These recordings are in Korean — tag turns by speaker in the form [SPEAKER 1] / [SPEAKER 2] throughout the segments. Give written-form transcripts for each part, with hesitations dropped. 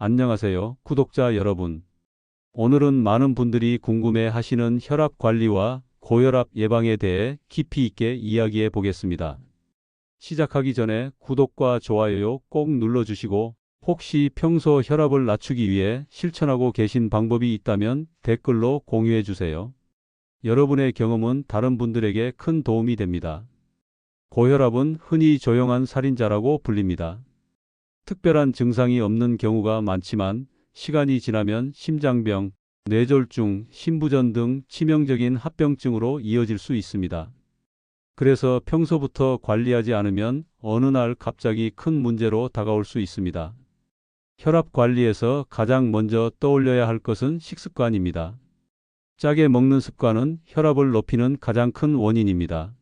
[SPEAKER 1] 안녕하세요, 구독자 여러분. 오늘은 많은 분들이 궁금해 하시는 혈압 관리와 고혈압 예방에 대해 깊이 있게 이야기해 보겠습니다. 시작하기 전에 구독과 좋아요 꼭 눌러주시고, 혹시 평소 혈압을 낮추기 위해 실천하고 계신 방법이 있다면 댓글로 공유해 주세요. 여러분의 경험은 다른 분들에게 큰 도움이 됩니다. 고혈압은 흔히 조용한 살인자라고 불립니다. 특별한 증상이 없는 경우가 많지만 시간이 지나면 심장병, 뇌졸중, 심부전 등 치명적인 합병증으로 이어질 수 있습니다. 그래서 평소부터 관리하지 않으면 어느 날 갑자기 큰 문제로 다가올 수 있습니다. 혈압 관리에서 가장 먼저 떠올려야 할 것은 식습관입니다. 짜게 먹는 습관은 혈압을 높이는 가장 큰 원인입니다.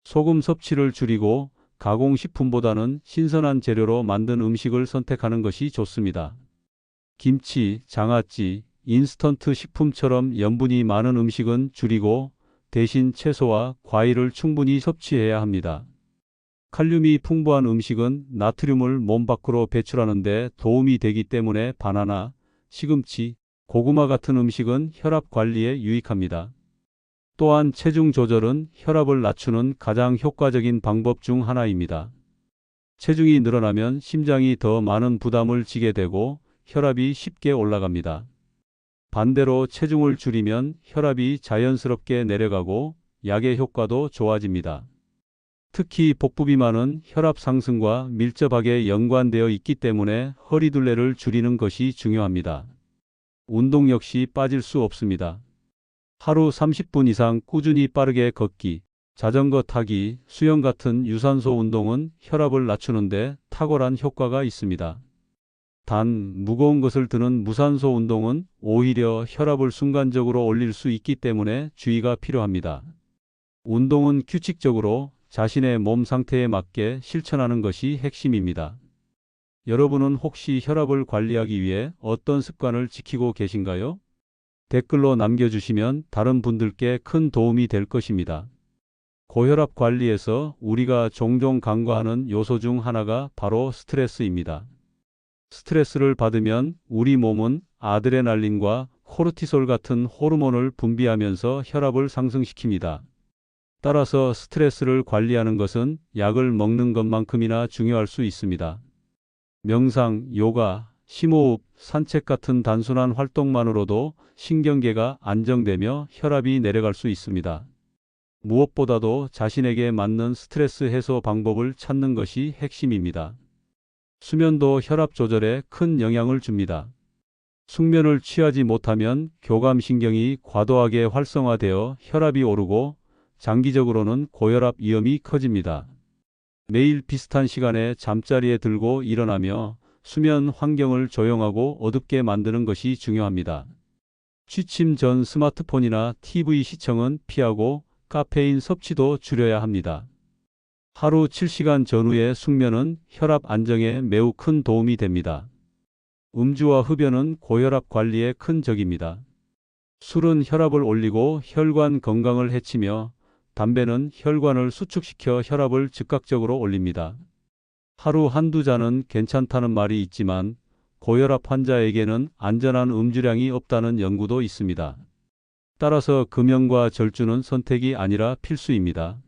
[SPEAKER 1] 소금 섭취를 줄이고 가공식품보다는 신선한 재료로 만든 음식을 선택하는 것이 좋습니다. 김치, 장아찌, 인스턴트 식품처럼 염분이 많은 음식은 줄이고 대신 채소와 과일을 충분히 섭취해야 합니다. 칼륨이 풍부한 음식은 나트륨을 몸 밖으로 배출하는 데 도움이 되기 때문에 바나나, 시금치, 고구마 같은 음식은 혈압 관리에 유익합니다. 또한 체중 조절은 혈압을 낮추는 가장 효과적인 방법 중 하나입니다. 체중이 늘어나면 심장이 더 많은 부담을 지게 되고 혈압이 쉽게 올라갑니다. 반대로 체중을 줄이면 혈압이 자연스럽게 내려가고 약의 효과도 좋아집니다. 특히 복부 비만은 혈압 상승과 밀접하게 연관되어 있기 때문에 허리둘레를 줄이는 것이 중요합니다. 운동 역시 빠질 수 없습니다. 하루 30분 이상 꾸준히 빠르게 걷기, 자전거 타기, 수영 같은 유산소 운동은 혈압을 낮추는데 탁월한 효과가 있습니다. 단, 무거운 것을 드는 무산소 운동은 오히려 혈압을 순간적으로 올릴 수 있기 때문에 주의가 필요합니다. 운동은 규칙적으로 자신의 몸 상태에 맞게 실천하는 것이 핵심입니다. 여러분은 혹시 혈압을 관리하기 위해 어떤 습관을 지키고 계신가요? 댓글로 남겨주시면 다른 분들께 큰 도움이 될 것입니다. 고혈압 관리에서 우리가 종종 간과하는 요소 중 하나가 바로 스트레스입니다. 스트레스를 받으면 우리 몸은 아드레날린과 코르티솔 같은 호르몬을 분비하면서 혈압을 상승시킵니다. 따라서 스트레스를 관리하는 것은 약을 먹는 것만큼이나 중요할 수 있습니다. 명상, 요가, 심호흡, 산책 같은 단순한 활동만으로도 신경계가 안정되며 혈압이 내려갈 수 있습니다. 무엇보다도 자신에게 맞는 스트레스 해소 방법을 찾는 것이 핵심입니다. 수면도 혈압 조절에 큰 영향을 줍니다. 숙면을 취하지 못하면 교감신경이 과도하게 활성화되어 혈압이 오르고 장기적으로는 고혈압 위험이 커집니다. 매일 비슷한 시간에 잠자리에 들고 일어나며 수면 환경을 조용하고 어둡게 만드는 것이 중요합니다. 취침 전 스마트폰이나 TV 시청은 피하고 카페인 섭취도 줄여야 합니다. 하루 7시간 전후의 숙면은 혈압 안정에 매우 큰 도움이 됩니다. 음주와 흡연은 고혈압 관리에 큰 적입니다. 술은 혈압을 올리고 혈관 건강을 해치며 담배는 혈관을 수축시켜 혈압을 즉각적으로 올립니다. 하루 한두 잔은 괜찮다는 말이 있지만 고혈압 환자에게는 안전한 음주량이 없다는 연구도 있습니다. 따라서 금연과 절주는 선택이 아니라 필수입니다.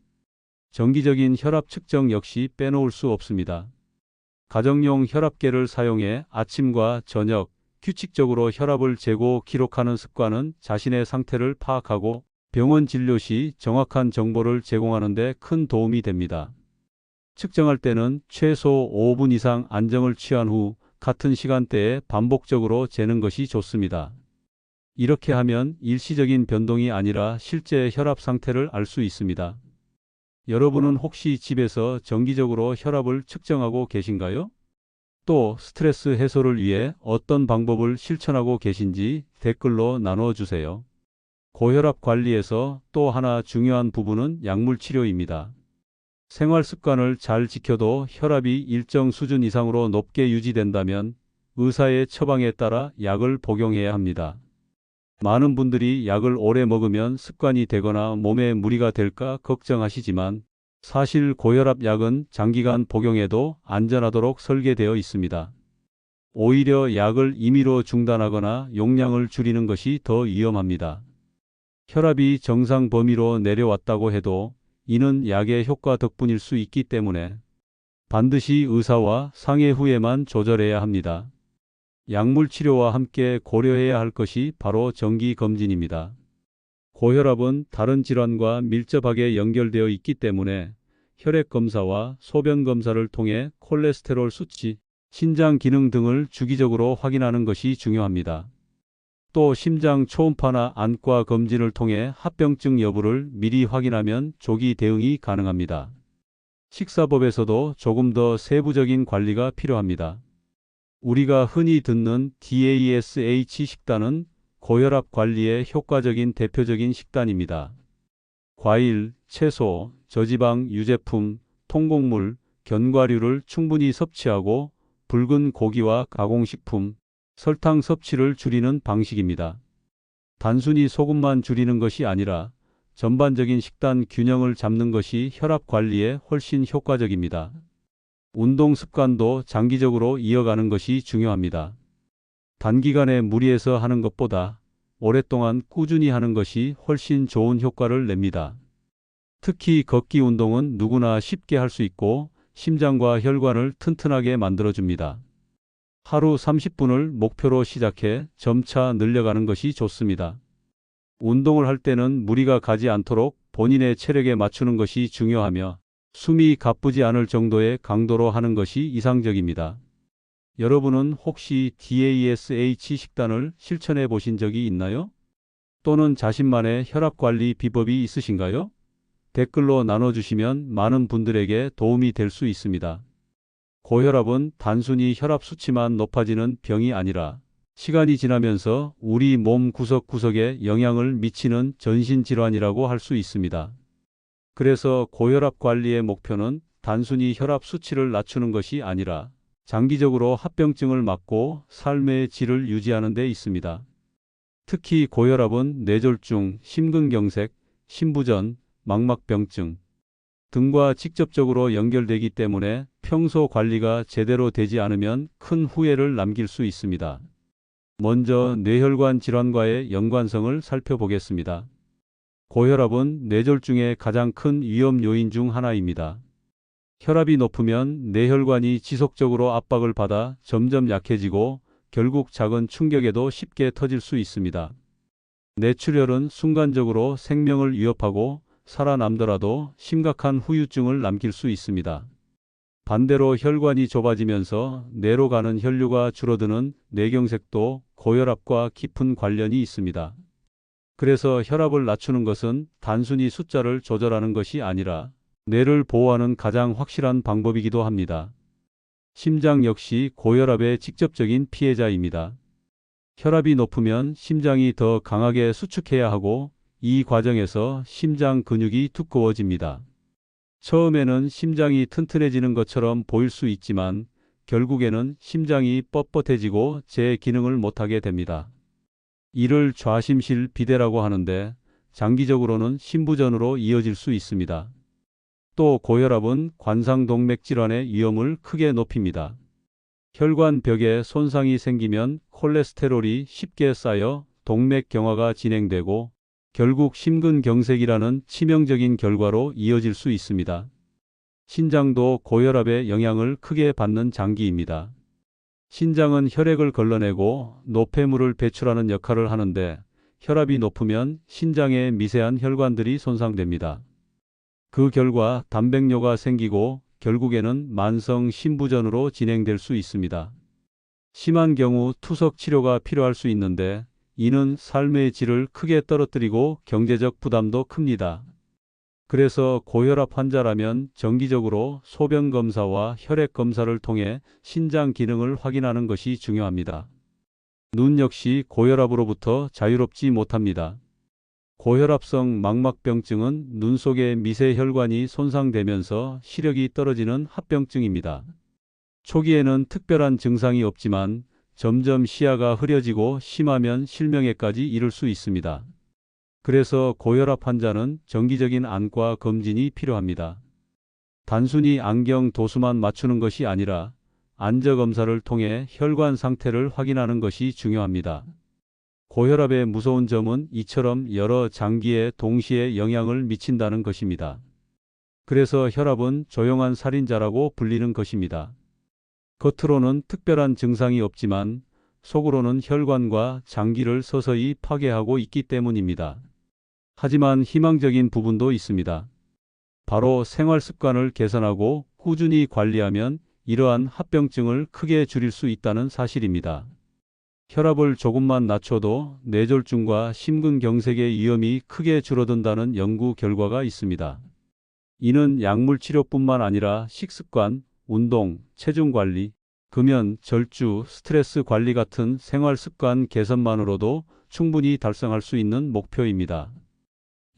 [SPEAKER 1] 정기적인 혈압 측정 역시 빼놓을 수 없습니다. 가정용 혈압계를 사용해 아침과 저녁 규칙적으로 혈압을 재고 기록하는 습관은 자신의 상태를 파악하고 병원 진료 시 정확한 정보를 제공하는 데 큰 도움이 됩니다. 측정할 때는 최소 5분 이상 안정을 취한 후 같은 시간대에 반복적으로 재는 것이 좋습니다. 이렇게 하면 일시적인 변동이 아니라 실제 혈압 상태를 알 수 있습니다. 여러분은 혹시 집에서 정기적으로 혈압을 측정하고 계신가요? 또 스트레스 해소를 위해 어떤 방법을 실천하고 계신지 댓글로 나눠 주세요. 고혈압 관리에서 또 하나 중요한 부분은 약물 치료입니다. 생활 습관을 잘 지켜도 혈압이 일정 수준 이상으로 높게 유지된다면 의사의 처방에 따라 약을 복용해야 합니다. 많은 분들이 약을 오래 먹으면 습관이 되거나 몸에 무리가 될까 걱정하시지만 사실 고혈압 약은 장기간 복용해도 안전하도록 설계되어 있습니다. 오히려 약을 임의로 중단하거나 용량을 줄이는 것이 더 위험합니다. 혈압이 정상 범위로 내려왔다고 해도 이는 약의 효과 덕분일 수 있기 때문에 반드시 의사와 상의 후에만 조절해야 합니다. 약물 치료와 함께 고려해야 할 것이 바로 정기검진입니다. 고혈압은 다른 질환과 밀접하게 연결되어 있기 때문에 혈액 검사와 소변 검사를 통해 콜레스테롤 수치, 신장 기능 등을 주기적으로 확인하는 것이 중요합니다. 또 심장 초음파나 안과 검진을 통해 합병증 여부를 미리 확인하면 조기 대응이 가능합니다. 식사법에서도 조금 더 세부적인 관리가 필요합니다. 우리가 흔히 듣는 DASH 식단은 고혈압 관리에 효과적인 대표적인 식단입니다. 과일, 채소, 저지방 유제품, 통곡물, 견과류를 충분히 섭취하고 붉은 고기와 가공식품, 설탕 섭취를 줄이는 방식입니다. 단순히 소금만 줄이는 것이 아니라 전반적인 식단 균형을 잡는 것이 혈압 관리에 훨씬 효과적입니다. 운동 습관도 장기적으로 이어가는 것이 중요합니다. 단기간에 무리해서 하는 것보다 오랫동안 꾸준히 하는 것이 훨씬 좋은 효과를 냅니다. 특히 걷기 운동은 누구나 쉽게 할 수 있고 심장과 혈관을 튼튼하게 만들어줍니다. 하루 30분을 목표로 시작해 점차 늘려가는 것이 좋습니다. 운동을 할 때는 무리가 가지 않도록 본인의 체력에 맞추는 것이 중요하며 숨이 가쁘지 않을 정도의 강도로 하는 것이 이상적입니다. 여러분은 혹시 DASH 식단을 실천해 보신 적이 있나요? 또는 자신만의 혈압 관리 비법이 있으신가요? 댓글로 나눠주시면 많은 분들에게 도움이 될 수 있습니다. 고혈압은 단순히 혈압 수치만 높아지는 병이 아니라 시간이 지나면서 우리 몸 구석구석에 영향을 미치는 전신질환이라고 할 수 있습니다. 그래서 고혈압 관리의 목표는 단순히 혈압 수치를 낮추는 것이 아니라 장기적으로 합병증을 막고 삶의 질을 유지하는 데 있습니다. 특히 고혈압은 뇌졸중, 심근경색, 심부전, 망막병증 등과 직접적으로 연결되기 때문에 평소 관리가 제대로 되지 않으면 큰 후회를 남길 수 있습니다. 먼저 뇌혈관 질환과의 연관성을 살펴보겠습니다. 고혈압은 뇌졸중의 가장 큰 위험 요인 중 하나입니다. 혈압이 높으면 뇌혈관이 지속적으로 압박을 받아 점점 약해지고 결국 작은 충격에도 쉽게 터질 수 있습니다. 뇌출혈은 순간적으로 생명을 위협하고 살아남더라도 심각한 후유증을 남길 수 있습니다. 반대로 혈관이 좁아지면서 뇌로 가는 혈류가 줄어드는 뇌경색도 고혈압과 깊은 관련이 있습니다. 그래서 혈압을 낮추는 것은 단순히 숫자를 조절하는 것이 아니라 뇌를 보호하는 가장 확실한 방법이기도 합니다. 심장 역시 고혈압의 직접적인 피해자입니다. 혈압이 높으면 심장이 더 강하게 수축해야 하고 이 과정에서 심장 근육이 두꺼워집니다. 처음에는 심장이 튼튼해지는 것처럼 보일 수 있지만 결국에는 심장이 뻣뻣해지고 제 기능을 못하게 됩니다. 이를 좌심실 비대라고 하는데 장기적으로는 심부전으로 이어질 수 있습니다. 또 고혈압은 관상동맥 질환의 위험을 크게 높입니다. 혈관벽에 손상이 생기면 콜레스테롤이 쉽게 쌓여 동맥경화가 진행되고 결국 심근경색이라는 치명적인 결과로 이어질 수 있습니다. 신장도 고혈압의 영향을 크게 받는 장기입니다. 신장은 혈액을 걸러내고 노폐물을 배출하는 역할을 하는데 혈압이 높으면 신장의 미세한 혈관들이 손상됩니다. 그 결과 단백뇨가 생기고 결국에는 만성 심부전으로 진행될 수 있습니다. 심한 경우 투석 치료가 필요할 수 있는데 이는 삶의 질을 크게 떨어뜨리고 경제적 부담도 큽니다. 그래서 고혈압 환자라면 정기적으로 소변 검사와 혈액 검사를 통해 신장 기능을 확인하는 것이 중요합니다. 눈 역시 고혈압으로부터 자유롭지 못합니다. 고혈압성 망막병증은 눈 속의 미세 혈관이 손상되면서 시력이 떨어지는 합병증입니다. 초기에는 특별한 증상이 없지만 점점 시야가 흐려지고 심하면 실명에까지 이를 수 있습니다. 그래서 고혈압 환자는 정기적인 안과 검진이 필요합니다. 단순히 안경 도수만 맞추는 것이 아니라 안저 검사를 통해 혈관 상태를 확인하는 것이 중요합니다. 고혈압의 무서운 점은 이처럼 여러 장기에 동시에 영향을 미친다는 것입니다. 그래서 혈압은 조용한 살인자라고 불리는 것입니다. 겉으로는 특별한 증상이 없지만 속으로는 혈관과 장기를 서서히 파괴하고 있기 때문입니다. 하지만 희망적인 부분도 있습니다. 바로 생활 습관을 개선하고 꾸준히 관리하면 이러한 합병증을 크게 줄일 수 있다는 사실입니다. 혈압을 조금만 낮춰도 뇌졸중과 심근경색의 위험이 크게 줄어든다는 연구 결과가 있습니다. 이는 약물 치료뿐만 아니라 식습관, 운동, 체중 관리, 금연, 절주, 스트레스 관리 같은 생활 습관 개선만으로도 충분히 달성할 수 있는 목표입니다.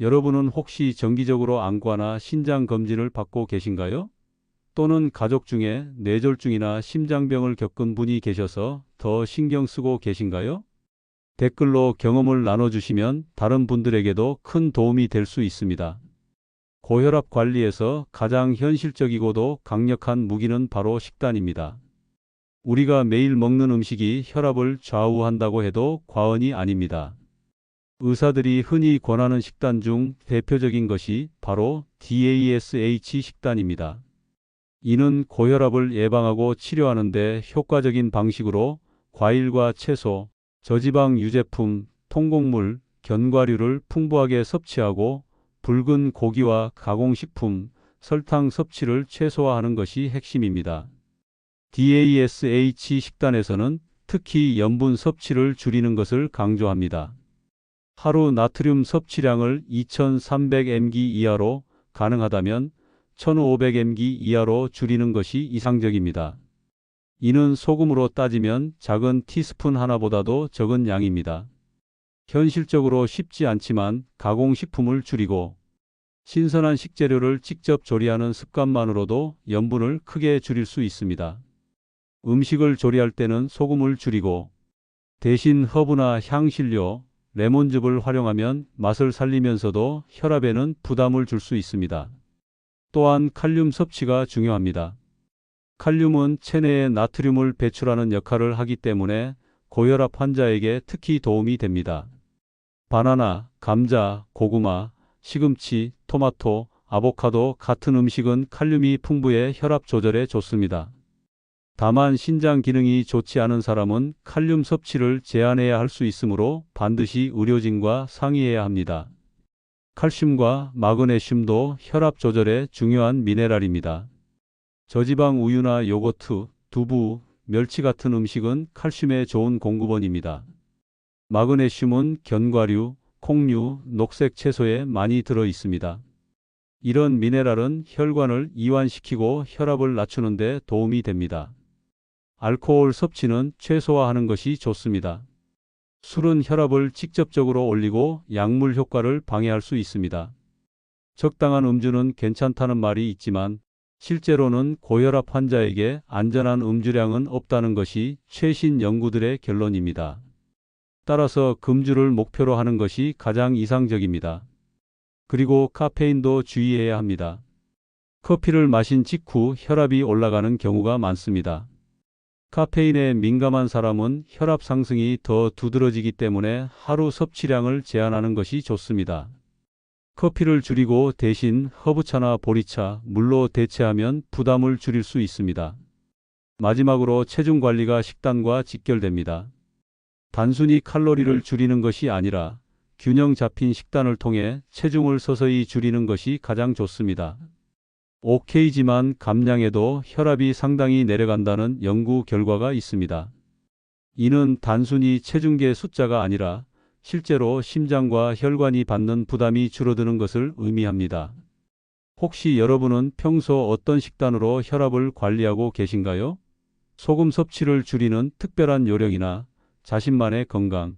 [SPEAKER 1] 여러분은 혹시 정기적으로 안과나 신장 검진을 받고 계신가요? 또는 가족 중에 뇌졸중이나 심장병을 겪은 분이 계셔서 더 신경 쓰고 계신가요? 댓글로 경험을 나눠주시면 다른 분들에게도 큰 도움이 될 수 있습니다. 고혈압 관리에서 가장 현실적이고도 강력한 무기는 바로 식단입니다. 우리가 매일 먹는 음식이 혈압을 좌우한다고 해도 과언이 아닙니다. 의사들이 흔히 권하는 식단 중 대표적인 것이 바로 DASH 식단입니다. 이는 고혈압을 예방하고 치료하는 데 효과적인 방식으로 과일과 채소, 저지방 유제품, 통곡물, 견과류를 풍부하게 섭취하고 붉은 고기와 가공식품, 설탕 섭취를 최소화하는 것이 핵심입니다. DASH 식단에서는 특히 염분 섭취를 줄이는 것을 강조합니다. 하루 나트륨 섭취량을 2300mg 이하로, 가능하다면 1500mg 이하로 줄이는 것이 이상적입니다. 이는 소금으로 따지면 작은 티스푼 하나보다도 적은 양입니다. 현실적으로 쉽지 않지만 가공식품을 줄이고 신선한 식재료를 직접 조리하는 습관만으로도 염분을 크게 줄일 수 있습니다. 음식을 조리할 때는 소금을 줄이고 대신 허브나 향신료, 레몬즙을 활용하면 맛을 살리면서도 혈압에는 부담을 줄 수 있습니다. 또한 칼륨 섭취가 중요합니다. 칼륨은 체내에 나트륨을 배출하는 역할을 하기 때문에 고혈압 환자에게 특히 도움이 됩니다. 바나나, 감자, 고구마, 시금치, 토마토, 아보카도 같은 음식은 칼륨이 풍부해 혈압 조절에 좋습니다. 다만 신장 기능이 좋지 않은 사람은 칼륨 섭취를 제한해야 할 수 있으므로 반드시 의료진과 상의해야 합니다. 칼슘과 마그네슘도 혈압 조절에 중요한 미네랄입니다. 저지방 우유나 요거트, 두부, 멸치 같은 음식은 칼슘에 좋은 공급원입니다. 마그네슘은 견과류, 콩류, 녹색 채소에 많이 들어 있습니다. 이런 미네랄은 혈관을 이완시키고 혈압을 낮추는 데 도움이 됩니다. 알코올 섭취는 최소화하는 것이 좋습니다. 술은 혈압을 직접적으로 올리고 약물 효과를 방해할 수 있습니다. 적당한 음주는 괜찮다는 말이 있지만 실제로는 고혈압 환자에게 안전한 음주량은 없다는 것이 최신 연구들의 결론입니다. 따라서 금주를 목표로 하는 것이 가장 이상적입니다. 그리고 카페인도 주의해야 합니다. 커피를 마신 직후 혈압이 올라가는 경우가 많습니다. 카페인에 민감한 사람은 혈압 상승이 더 두드러지기 때문에 하루 섭취량을 제한하는 것이 좋습니다. 커피를 줄이고 대신 허브차나 보리차, 물로 대체하면 부담을 줄일 수 있습니다. 마지막으로 체중 관리가 식단과 직결됩니다. 단순히 칼로리를 줄이는 것이 아니라 균형 잡힌 식단을 통해 체중을 서서히 줄이는 것이 가장 좋습니다. 오케이지만 감량해도 혈압이 상당히 내려간다는 연구 결과가 있습니다. 이는 단순히 체중계 숫자가 아니라 실제로 심장과 혈관이 받는 부담이 줄어드는 것을 의미합니다. 혹시 여러분은 평소 어떤 식단으로 혈압을 관리하고 계신가요? 소금 섭취를 줄이는 특별한 요령이나 자신만의 건강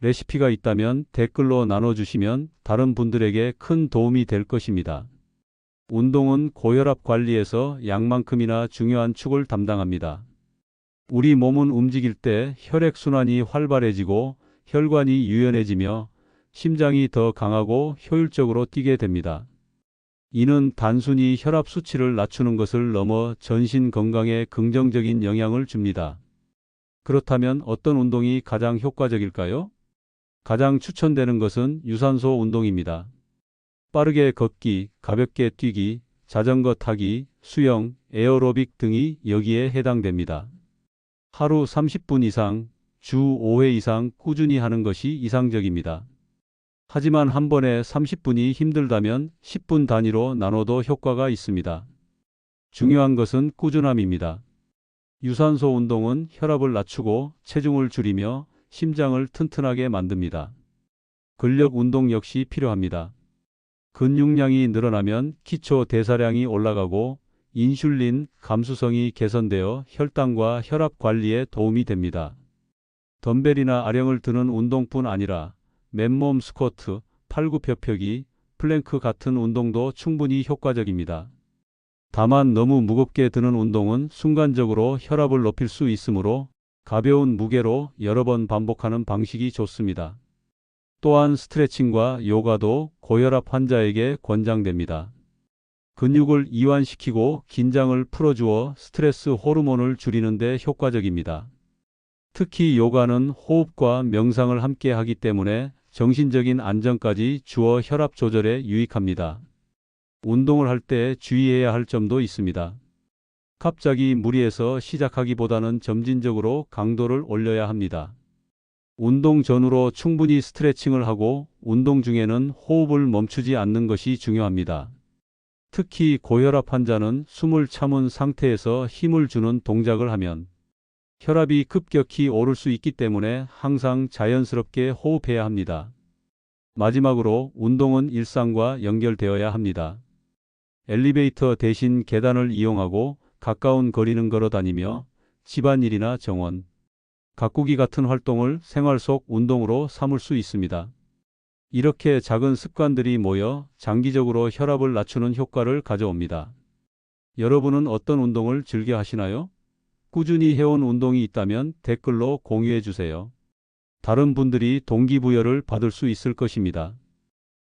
[SPEAKER 1] 레시피가 있다면 댓글로 나눠주시면 다른 분들에게 큰 도움이 될 것입니다. 운동은 고혈압 관리에서 약만큼이나 중요한 축을 담당합니다. 우리 몸은 움직일 때 혈액순환이 활발해지고 혈관이 유연해지며 심장이 더 강하고 효율적으로 뛰게 됩니다. 이는 단순히 혈압 수치를 낮추는 것을 넘어 전신 건강에 긍정적인 영향을 줍니다. 그렇다면 어떤 운동이 가장 효과적일까요? 가장 추천되는 것은 유산소 운동입니다. 빠르게 걷기, 가볍게 뛰기, 자전거 타기, 수영, 에어로빅 등이 여기에 해당됩니다. 하루 30분 이상, 주 5회 이상 꾸준히 하는 것이 이상적입니다. 하지만 한 번에 30분이 힘들다면 10분 단위로 나눠도 효과가 있습니다. 중요한 것은 꾸준함입니다. 유산소 운동은 혈압을 낮추고 체중을 줄이며 심장을 튼튼하게 만듭니다. 근력 운동 역시 필요합니다. 근육량이 늘어나면 기초 대사량이 올라가고 인슐린 감수성이 개선되어 혈당과 혈압 관리에 도움이 됩니다. 덤벨이나 아령을 드는 운동뿐 아니라 맨몸 스쿼트, 팔굽혀펴기, 플랭크 같은 운동도 충분히 효과적입니다. 다만 너무 무겁게 드는 운동은 순간적으로 혈압을 높일 수 있으므로 가벼운 무게로 여러 번 반복하는 방식이 좋습니다. 또한 스트레칭과 요가도 고혈압 환자에게 권장됩니다. 근육을 이완시키고 긴장을 풀어주어 스트레스 호르몬을 줄이는 데 효과적입니다. 특히 요가는 호흡과 명상을 함께 하기 때문에 정신적인 안정까지 주어 혈압 조절에 유익합니다. 운동을 할 때 주의해야 할 점도 있습니다. 갑자기 무리해서 시작하기보다는 점진적으로 강도를 올려야 합니다. 운동 전후로 충분히 스트레칭을 하고 운동 중에는 호흡을 멈추지 않는 것이 중요합니다. 특히 고혈압 환자는 숨을 참은 상태에서 힘을 주는 동작을 하면 혈압이 급격히 오를 수 있기 때문에 항상 자연스럽게 호흡해야 합니다. 마지막으로 운동은 일상과 연결되어야 합니다. 엘리베이터 대신 계단을 이용하고 가까운 거리는 걸어 다니며 집안일이나 정원, 가꾸기 같은 활동을 생활 속 운동으로 삼을 수 있습니다. 이렇게 작은 습관들이 모여 장기적으로 혈압을 낮추는 효과를 가져옵니다. 여러분은 어떤 운동을 즐겨 하시나요? 꾸준히 해온 운동이 있다면 댓글로 공유해 주세요. 다른 분들이 동기부여를 받을 수 있을 것입니다.